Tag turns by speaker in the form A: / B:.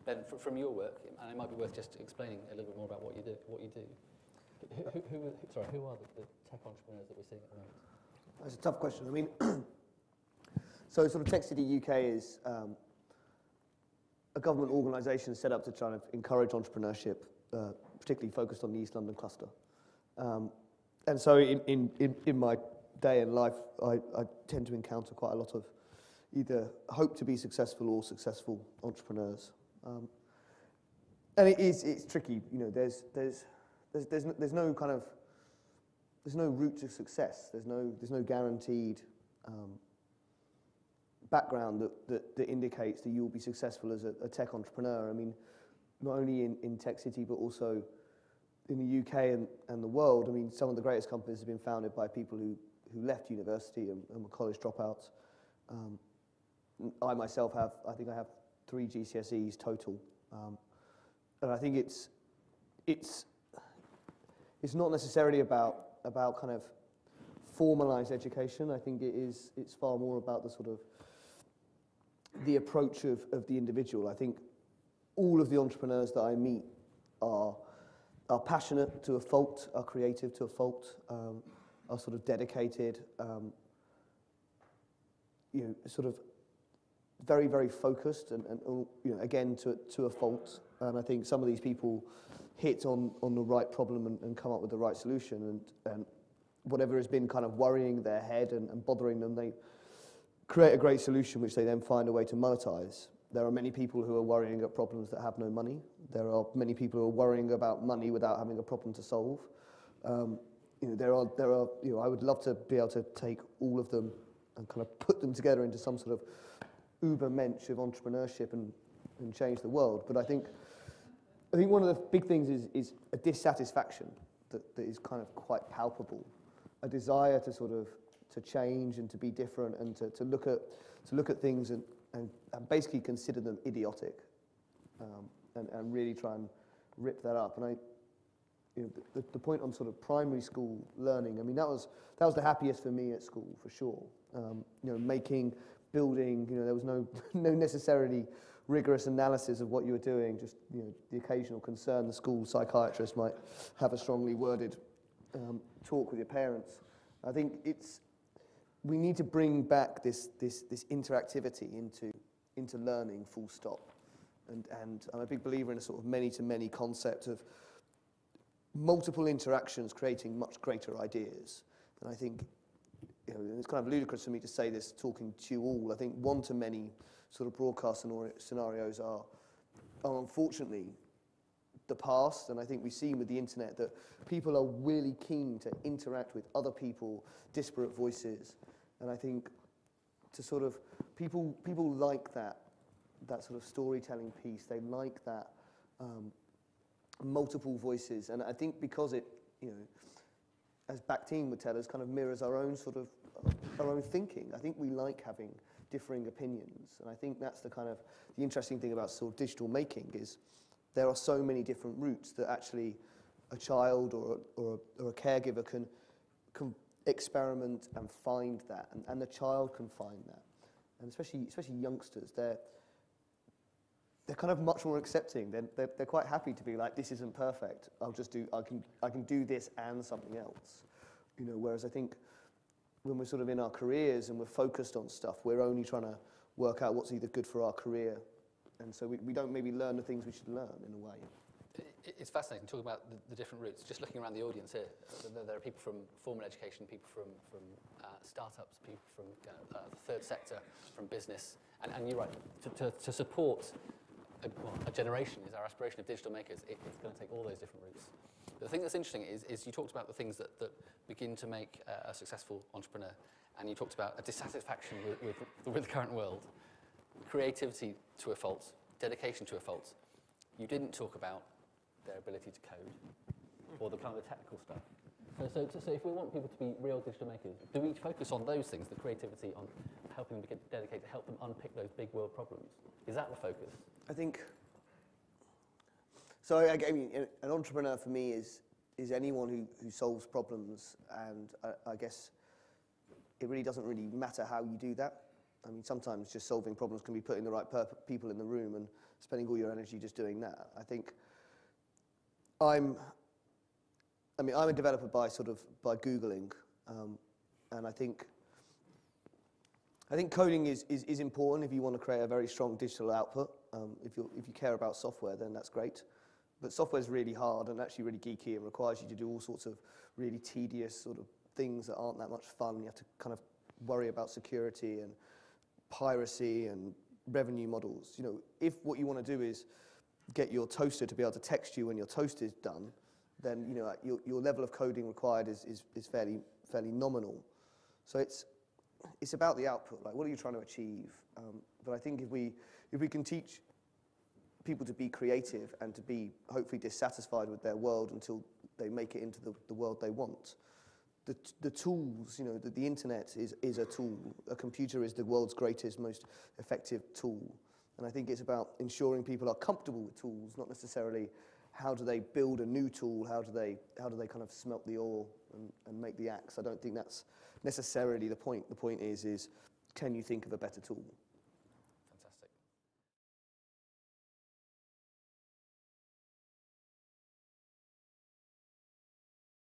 A: Ben, from your work, and it might be worth just explaining a little bit more about what you do. Who are the tech entrepreneurs that we're seeing at the moment?
B: That's a tough question. I mean, so sort of Tech City UK is a government organisation set up to try and encourage entrepreneurship, particularly focused on the East London cluster. And so in my day in life, I tend to encounter quite a lot of either hope to be successful or successful entrepreneurs. And it's tricky, you know, there's no kind of, there's no route to success. There's no guaranteed background that indicates that you'll be successful as a tech entrepreneur. I mean, not only in Tech City, but also in the UK and the world. I mean, some of the greatest companies have been founded by people who left university and were college dropouts. I myself I think I have 3 GCSEs total. And I think it's not necessarily about kind of formalized education. I think it's far more about the sort of the approach of the individual. I think all of the entrepreneurs that I meet are passionate to a fault, are creative to a fault, are sort of dedicated, you know, sort of very, very focused and you know, again, to a fault. And I think some of these people hit on the right problem and come up with the right solution, and whatever has been kind of worrying their head and bothering them, they create a great solution which they then find a way to monetize. There are many people who are worrying about problems that have no money. There are many people who are worrying about money without having a problem to solve. You know, there are you know, I would love to be able to take all of them and kind of put them together into some sort of ubermensch of entrepreneurship and change the world. But I think one of the big things is a dissatisfaction that is kind of quite palpable, a desire to sort of to change and to be different and to look at things and basically consider them idiotic, and really try and rip that up. And you know, the point on sort of primary school learning, I mean, that was the happiest for me at school, for sure. You know, building, you know, there was no necessarily rigorous analysis of what you were doing, just, you know, the occasional concern the school psychiatrist might have a strongly worded talk with your parents. I think we need to bring back this interactivity into learning, full stop. And I'm a big believer in a sort of many-to-many concept of multiple interactions creating much greater ideas. And I think, you know, it's kind of ludicrous for me to say this talking to you all. I think one-to-many sort of broadcast scenarios are unfortunately the past, and I think we've seen with the internet that people are really keen to interact with other people, disparate voices, and I think to sort of people like that sort of storytelling piece. They like that multiple voices, and I think because it, you know, as Bakhtin would tell us, kind of mirrors our own sort of our own thinking. I think we like having differing opinions, and I think that's the interesting thing about sort of digital making is there are so many different routes that actually a child or a caregiver can experiment and find that, and the child can find that, and especially youngsters, they're kind of much more accepting. They're quite happy to be like, this isn't perfect. I can do this and something else, you know. Whereas I think when we're sort of in our careers and we're focused on stuff, we're only trying to work out what's either good for our career, and so we don't maybe learn the things we should learn in a way.
A: It's fascinating talking about the different routes. Just looking around the audience here, there are people from formal education, people from startups, people from the third sector, from business, and you're right, to support a generation is our aspiration of digital makers. It's going to take all those different routes. But the thing that's interesting is you talked about the things that begin to make a successful entrepreneur, and you talked about a dissatisfaction with the current world, creativity to a fault, dedication to a fault. You didn't talk about their ability to code or the kind of the technical stuff. So if we want people to be real digital makers, do we focus on those things, the creativity, on helping them get dedicated, to help them unpick those big world problems? Is that the focus?
B: I think, so I mean, an entrepreneur for me is anyone who solves problems, and I guess it really doesn't really matter how you do that. I mean, sometimes just solving problems can be putting the right people in the room and spending all your energy just doing that. I think I'm a developer by Googling, and I think coding is important if you want to create a very strong digital output. If you care about software, then that's great. But software is really hard and actually really geeky and requires you to do all sorts of really tedious sort of things that aren't that much fun. You have to kind of worry about security and piracy and revenue models. You know, if what you want to do is get your toaster to be able to text you when your toast is done, then you know your level of coding required is fairly nominal. So it's about the output. Like, what are you trying to achieve? But I think if we can teach people to be creative and to be hopefully dissatisfied with their world until they make it into the world they want. The tools, you know, the internet is a tool. A computer is the world's greatest, most effective tool. And I think it's about ensuring people are comfortable with tools, not necessarily how do they build a new tool, how do they kind of smelt the ore and make the axe. I don't think that's necessarily the point. The point is can you think of a better tool?